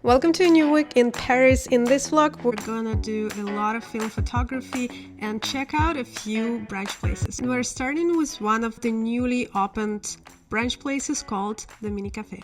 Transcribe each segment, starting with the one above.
Welcome to a new week in Paris. In this vlog, we're gonna do a lot of film photography and check out a few brunch places. And we're starting with one of the newly opened brunch places called the Mini Cafe.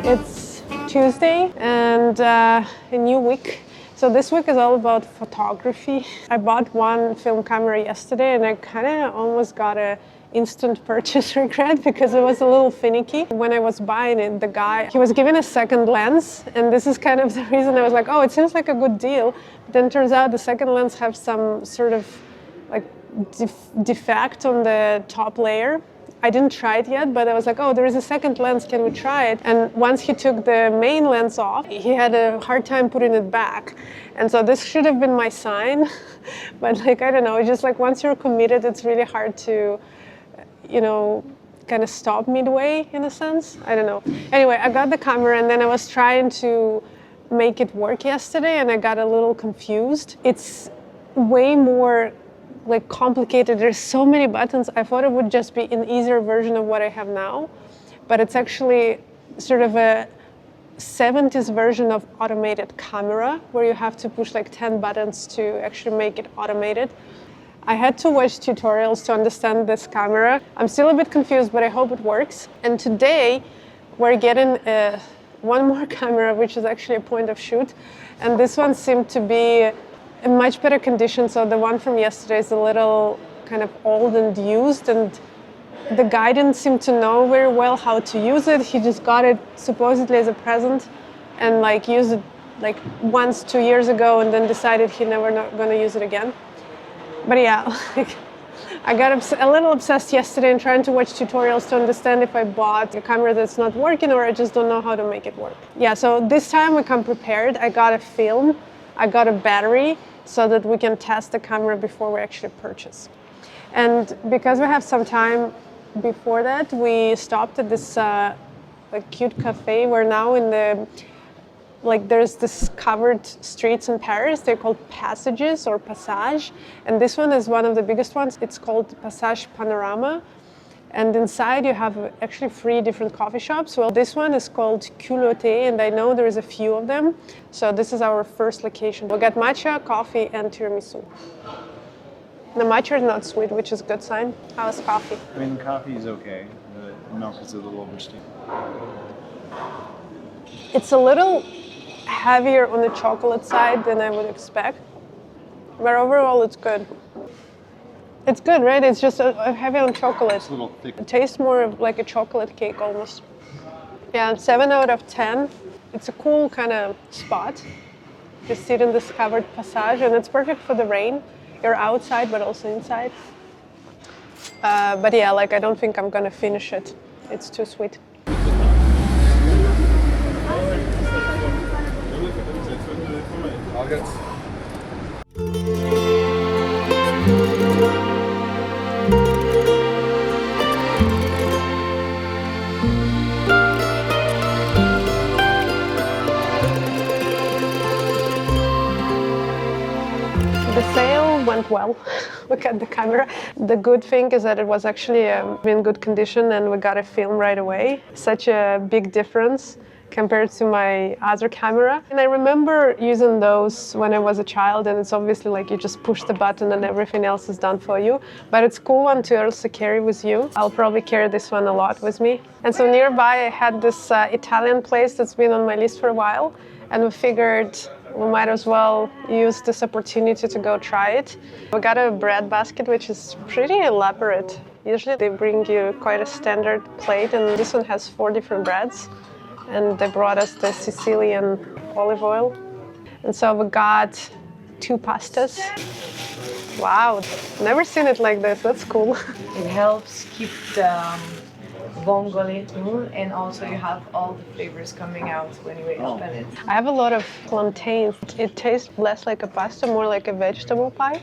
It's Tuesday and a new week. So this week is all about photography. I bought one film camera yesterday and I kind of almost got a instant purchase regret because it was a little finicky. When I was buying it, the guy, he was given a second lens, and this is kind of the reason I was like, oh, it seems like a good deal. But then it turns out the second lens have some sort of like defect on the top layer. I didn't try it yet, but I was like, oh, there is a second lens, can we try it? And once he took the main lens off, he had a hard time putting it back. And so this should have been my sign, but like, I don't know, it's just like once you're committed, it's really hard to, you know, kind of stop midway in a sense. I don't know. Anyway, I got the camera and then I was trying to make it work yesterday and I got a little confused. It's way more like complicated. There's so many buttons. I thought it would just be an easier version of what I have now, but it's actually sort of a 70s version of automated camera where you have to push like 10 buttons to actually make it automated. I had to watch tutorials to understand this camera. I'm still a bit confused, but I hope it works. And today we're getting one more camera, which is actually a point of shoot. And this one seemed to be in much better condition. So the one from yesterday is a little kind of old and used, and the guy didn't seem to know very well how to use it. He just got it supposedly as a present and like used it like once 2 years ago and then decided he never not gonna use it again. But yeah, like, I got a little obsessed yesterday in trying to watch tutorials to understand if I bought a camera that's not working or I just don't know how to make it work. Yeah, so this time we come prepared. I got a film, I got a battery, so that we can test the camera before we actually purchase. And because we have some time before that, we stopped at this like cute cafe. We're now in the, like there's this covered streets in Paris. They're called passages or passage. And this one is one of the biggest ones. It's called Passage Panorama. And inside you have actually 3 different coffee shops. Well, this one is called Culotté, and I know there is a few of them. So this is our first location. We got matcha, coffee, and tiramisu. The matcha is not sweet, which is a good sign. How's coffee? I mean, coffee is okay. The milk is a little oversteamed. It's a little heavier on the chocolate side than I would expect. But overall, it's good. It's good, right? It's just heavy on chocolate. It's a little thick. It tastes more of like a chocolate cake almost. Yeah, 7 out of 10. It's a cool kind of spot. You sit in this covered passage and it's perfect for the rain. You're outside but also inside. But yeah, like I don't think I'm gonna finish it. It's too sweet. The sale went well. Look at the camera. The good thing is that it was actually in good condition and we got a film right away. Such a big difference compared to my other camera. And I remember using those when I was a child, and it's obviously like you just push the button and everything else is done for you. But it's a cool one to also carry with you. I'll probably carry this one a lot with me. And so nearby I had this Italian place that's been on my list for a while, and we figured we might as well use this opportunity to go try it. We got a bread basket, which is pretty elaborate. Usually they bring you quite a standard plate, and this one has 4 different breads. And they brought us the Sicilian olive oil. And so we got 2 pastas. Wow, never seen it like this. That's cool. It helps keep the vongole, and also you have all the flavors coming out when you open it. I have a lot of plantains. It tastes less like a pasta, more like a vegetable pie.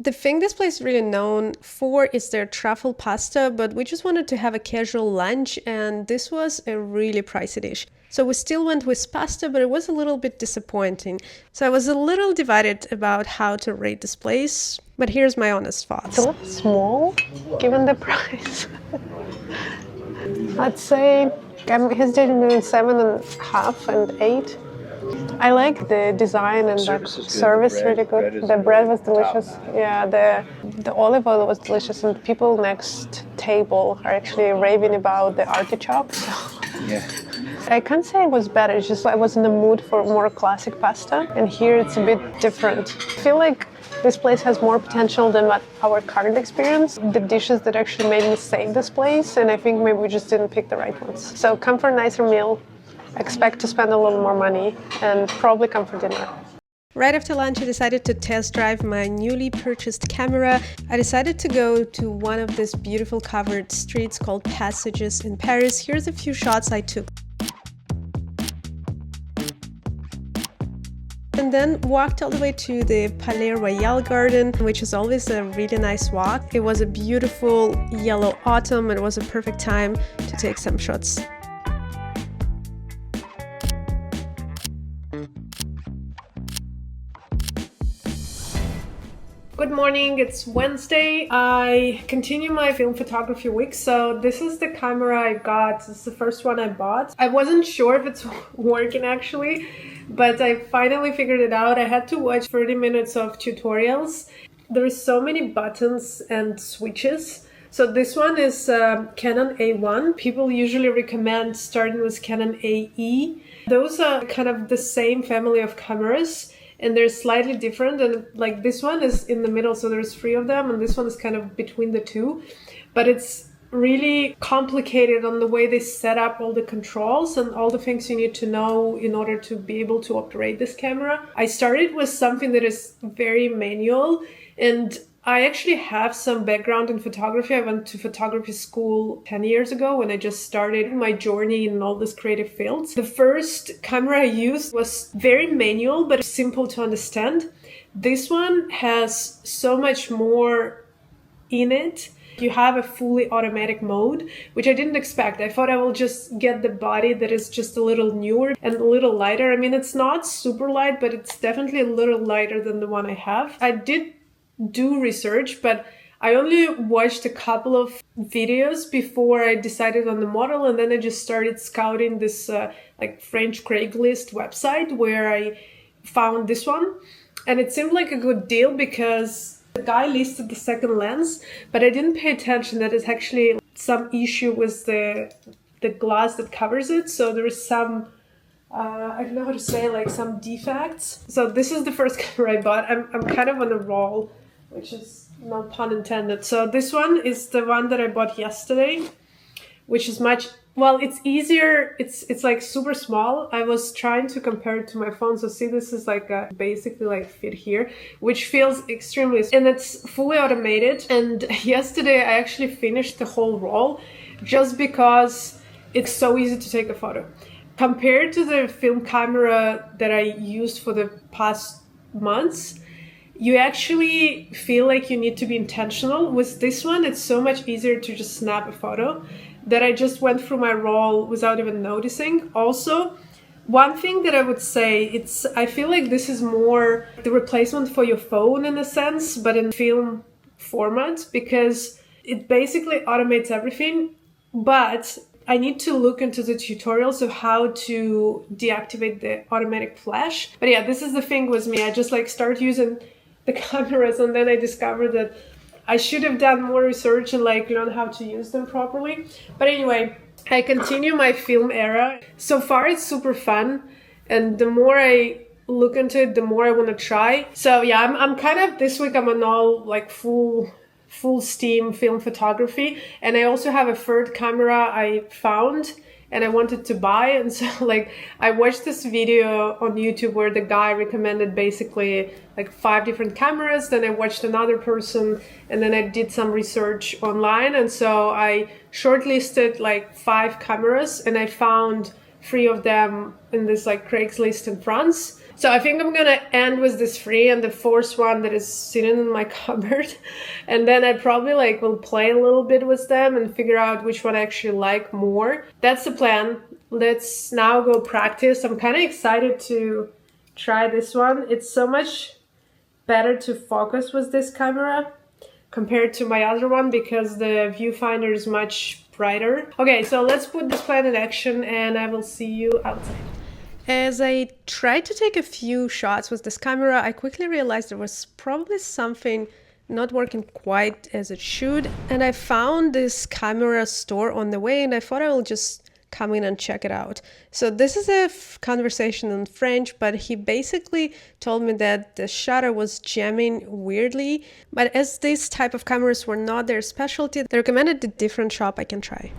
The thing this place is really known for is their truffle pasta, but we just wanted to have a casual lunch, and this was a really pricey dish. So we still went with pasta, but it was a little bit disappointing. So I was a little divided about how to rate this place, but here's my honest thoughts. It's a little small, given the price. I'd say I'm hesitating between 7.5 and 8. I like the design and the service really good. The bread was delicious. Yeah, the olive oil was delicious, and the people next table are actually raving about the artichoke. So. Yeah. I can't say it was bad, it's just I was in the mood for more classic pasta, and here it's a bit different. I feel like this place has more potential than what our current experience. The dishes that actually made me save this place, and I think maybe we just didn't pick the right ones. So come for a nicer meal, expect to spend a little more money, and probably come for dinner. Right after lunch, I decided to test drive my newly purchased camera. I decided to go to one of these beautiful covered streets called Passages in Paris. Here's a few shots I took. And then walked all the way to the Palais Royal Garden, which is always a really nice walk. It was a beautiful yellow autumn, and it was a perfect time to take some shots. Good morning, it's Wednesday. I continue my film photography week. So this is the camera I got. This is the first one I bought. I wasn't sure if it's working actually, but I finally figured it out. I had to watch 30 minutes of tutorials. There's so many buttons and switches. So this one is Canon A1. People usually recommend starting with Canon AE. Those are kind of the same family of cameras, and they're slightly different, and like this one is in the middle, so there's 3 of them, and this one is kind of between the 2, but it's really complicated on the way they set up all the controls and all the things you need to know in order to be able to operate this camera. I started with something that is very manual, and I actually have some background in photography. I went to photography school 10 years ago when I just started my journey in all these creative fields. The first camera I used was very manual, but simple to understand. This one has so much more in it. You have a fully automatic mode, which I didn't expect. I thought I will just get the body that is just a little newer and a little lighter. I mean, it's not super light, but it's definitely a little lighter than the one I have. I did do research, but I only watched a couple of videos before I decided on the model, and then I just started scouting this like French Craigslist website where I found this one, and it seemed like a good deal because the guy listed the second lens, but I didn't pay attention that it's actually some issue with the glass that covers it, so there is some I don't know how to say, like some defects. So this is the first camera I bought. I'm kind of on a roll, which is no pun intended. So this one is the one that I bought yesterday, which is much, well, it's easier. It's like super small. I was trying to compare it to my phone. So see, this is like basically like fit here, which feels extremely, and it's fully automated. And yesterday I actually finished the whole roll just because it's so easy to take a photo. Compared to the film camera that I used for the past months, you actually feel like you need to be intentional. With this one, it's so much easier to just snap a photo that I just went through my roll without even noticing. Also, one thing that I would say, I feel like this is more the replacement for your phone in a sense, but in film format, because it basically automates everything, but I need to look into the tutorials of how to deactivate the automatic flash. But yeah, this is the thing with me. I just like start using the cameras, and then I discovered that I should have done more research and like learn how to use them properly. But anyway, I continue my film era. So far it's super fun, and the more I look into it, the more I want to try. So yeah, I'm kind of, this week I'm on all like full steam film photography. And I also have a third camera I found and I wanted to buy. And so like I watched this video on YouTube where the guy recommended basically like 5 different cameras. Then I watched another person, and then I did some research online. And so I shortlisted like 5 cameras, and I found 3 of them in this like Craigslist in France. So I think I'm gonna end with this 3 and the 4th one that is sitting in my cupboard. And then I probably like will play a little bit with them and figure out which one I actually like more. That's the plan. Let's now go practice. I'm kind of excited to try this one. It's so much better to focus with this camera compared to my other one because the viewfinder is much brighter. Okay, so let's put this plan in action and I will see you outside. As I tried to take a few shots with this camera, I quickly realized there was probably something not working quite as it should. And I found this camera store on the way and I thought I will just come in and check it out. So this is a conversation in French, but he basically told me that the shutter was jamming weirdly. But as these type of cameras were not their specialty, they recommended a different shop I can try.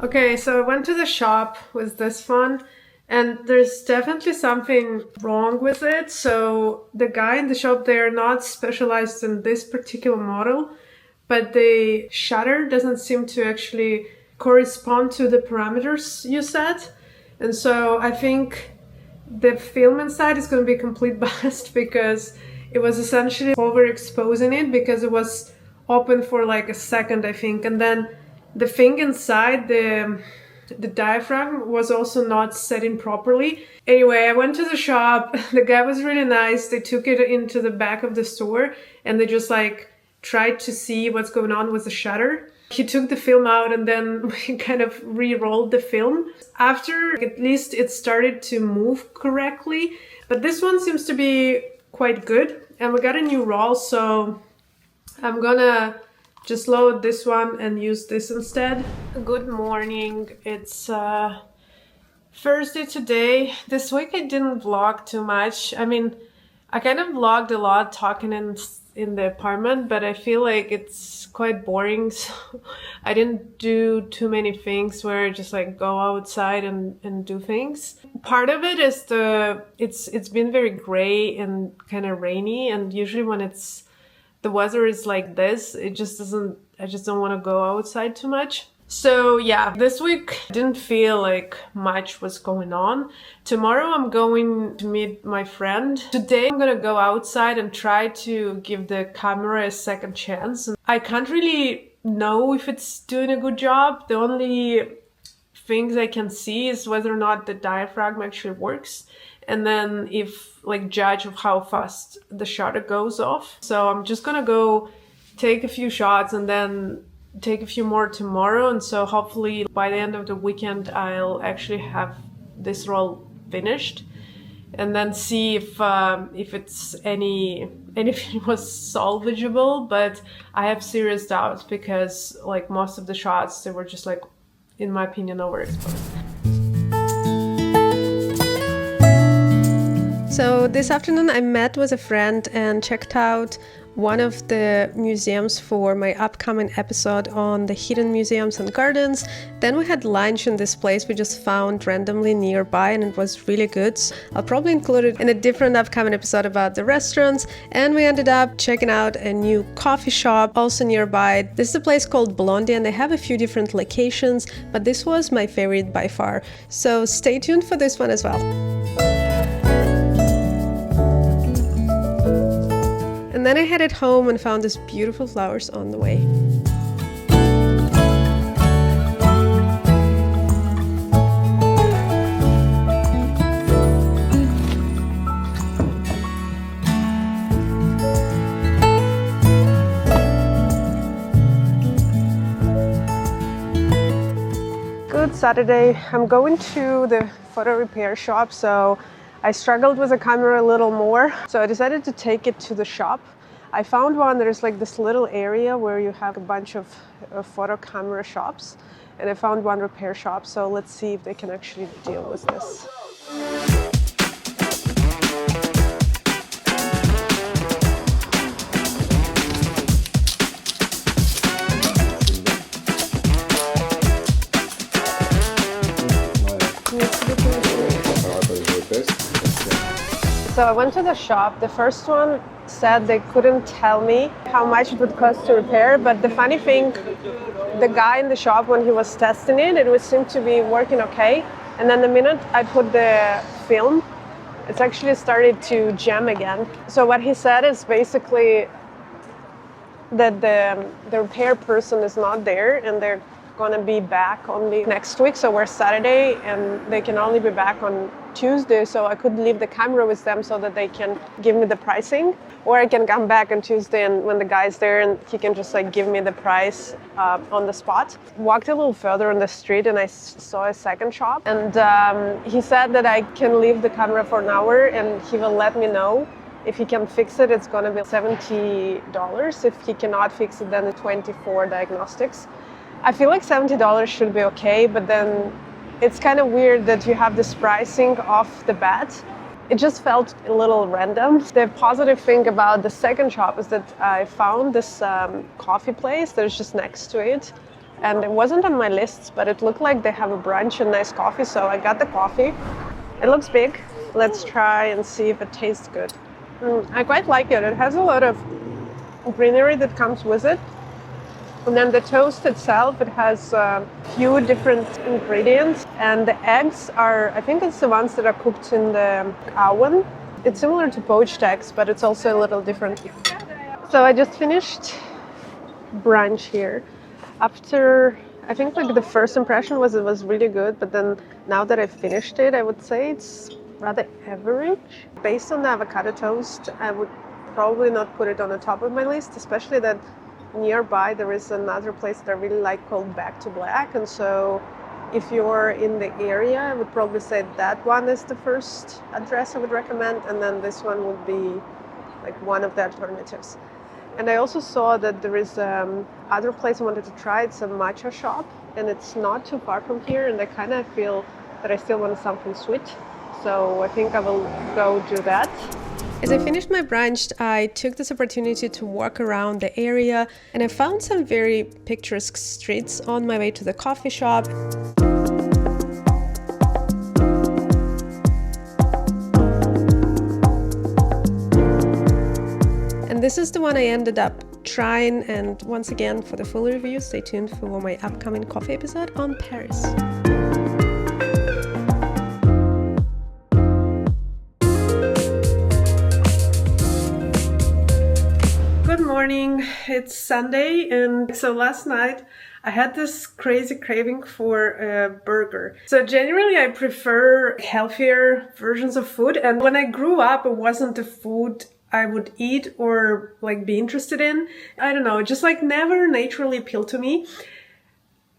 Okay, so I went to the shop with this one. And there's definitely something wrong with it. So the guy in the shop, they're not specialized in this particular model, but the shutter doesn't seem to actually correspond to the parameters you set. And so I think the film inside is going to be complete bust because it was essentially overexposing it because it was open for like a second, I think. And then the thing inside, the diaphragm was also not setting properly. Anyway, I went to the shop. The guy was really nice. They took it into the back of the store and they just like tried to see what's going on with the shutter. He took the film out and then we kind of re-rolled the film. After, at least it started to move correctly. But this one seems to be quite good. And we got a new roll, so I'm gonna just load this one and use this instead. Good morning. It's Thursday today. This week I didn't vlog too much. I mean, I kind of vlogged a lot talking in the apartment, but I feel like it's quite boring. So I didn't do too many things where I just like go outside and do things. Part of it is it's been very gray and kind of rainy, and usually when the weather is like this, I just don't want to go outside too much. So yeah, this week I didn't feel like much was going on. Tomorrow I'm going to meet my friend. Today I'm gonna go outside and try to give the camera a second chance. I can't really know if it's doing a good job. The only things I can see is whether or not the diaphragm actually works. And then if like judge of how fast the shutter goes off. So I'm just gonna go take a few shots and then take a few more tomorrow. And so hopefully by the end of the weekend I'll actually have this roll finished and then see if it's anything was salvageable. But I have serious doubts because like most of the shots, they were just like, in my opinion, overexposed. So this afternoon I met with a friend and checked out one of the museums for my upcoming episode on the hidden museums and gardens. Then we had lunch in this place we just found randomly nearby and it was really good. So I'll probably include it in a different upcoming episode about the restaurants. And we ended up checking out a new coffee shop also nearby. This is a place called Blondie and they have a few different locations, but this was my favorite by far. So stay tuned for this one as well. And then I headed home and found these beautiful flowers on the way. Good Saturday. I'm going to the photo repair shop, so I struggled with the camera a little more, so I decided to take it to the shop. I found one, there's like this little area where you have a bunch of photo camera shops, and I found one repair shop, so let's see if they can actually deal with this. So I went to the shop. The first one said they couldn't tell me how much it would cost to repair, but the funny thing, the guy in the shop, when he was testing it, it would seem to be working okay. And then the minute I put the film, it's actually started to jam again. So what he said is basically that the repair person is not there and they're gonna be back only next week. So we're Saturday and they can only be back on Tuesday. So I could leave the camera with them so that they can give me the pricing, or I can come back on Tuesday and when the guy's there and he can just like give me the price on the spot. Walked a little further on the street and I saw a second shop, and he said that I can leave the camera for an hour and he will let me know. If he can fix it, it's gonna be $70. If he cannot fix it, then the 24 diagnostics. I feel like $70 should be okay, but then it's kind of weird that you have this pricing off the bat. It just felt a little random. The positive thing about the second shop is that I found this coffee place that is just next to it. And it wasn't on my list, but it looked like they have a brunch and nice coffee, so I got the coffee. It looks big. Let's try and see if it tastes good. I quite like it. It has a lot of greenery that comes with it. And then the toast itself, it has a few different ingredients. And the eggs are, I think it's the ones that are cooked in the oven. It's similar to poached eggs, but it's also a little different. So I just finished brunch here. After, I think like the first impression was it was really good, but then now that I've finished it, I would say it's rather average. Based on the avocado toast, I would probably not put it on the top of my list, especially that nearby there is another place that I really like called Back to Black, and so if you're in the area, I would probably say that one is the first address I would recommend, and then this one would be like one of the alternatives. And I also saw that there is other place I wanted to try. It's a matcha shop and it's not too far from here, and I kind of feel that I still want something sweet, so I think I will go do that. As I finished my brunch, I took this opportunity to walk around the area, and I found some very picturesque streets on my way to the coffee shop. And this is the one I ended up trying, and once again, for the full review, stay tuned for my upcoming coffee episode on Paris. Morning, it's Sunday, and so last night I had this crazy craving for a burger. So generally I prefer healthier versions of food, and when I grew up it wasn't the food I would eat or like be interested in. I don't know, it just like never naturally appealed to me.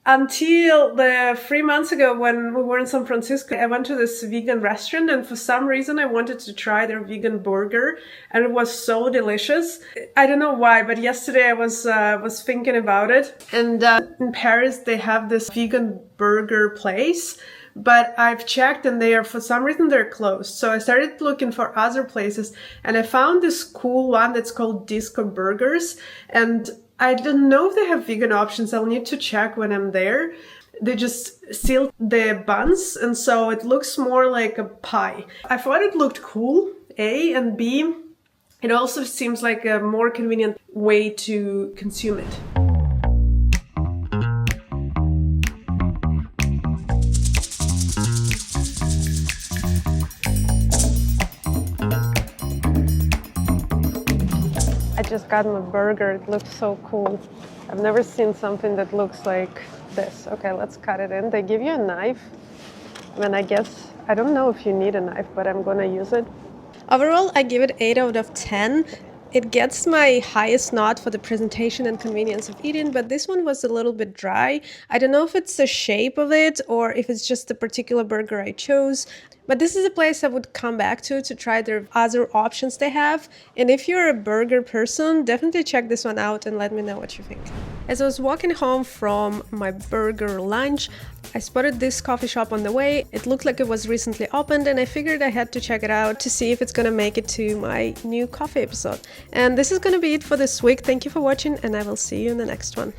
Until the 3 months ago when we were in San Francisco, I went to this vegan restaurant, and for some reason I wanted to try their vegan burger, and it was so delicious. I don't know why, but yesterday I was thinking about it, and in Paris they have this vegan burger place, but I've checked and for some reason they're closed. So I started looking for other places, and I found this cool one that's called Disco Burgers, and I don't know if they have vegan options. I'll need to check when I'm there. They just sealed the buns, and so it looks more like a pie. I thought it looked cool, A, and B, it also seems like a more convenient way to consume it. I just got my burger. It looks so cool. I've never seen something that looks like this. Okay, let's cut it in. They give you a knife. And I guess, I don't know if you need a knife, but I'm gonna use it. Overall, I give it 8 out of 10. It gets my highest nod for the presentation and convenience of eating, but this one was a little bit dry. I don't know if it's the shape of it or if it's just the particular burger I chose. But this is a place I would come back to try their other options they have. And if you're a burger person, definitely check this one out and let me know what you think. As I was walking home from my burger lunch, I spotted this coffee shop on the way. It looked like it was recently opened, and I figured I had to check it out to see if it's gonna make it to my new coffee episode. And this is gonna be it for this week. Thank you for watching, and I will see you in the next one.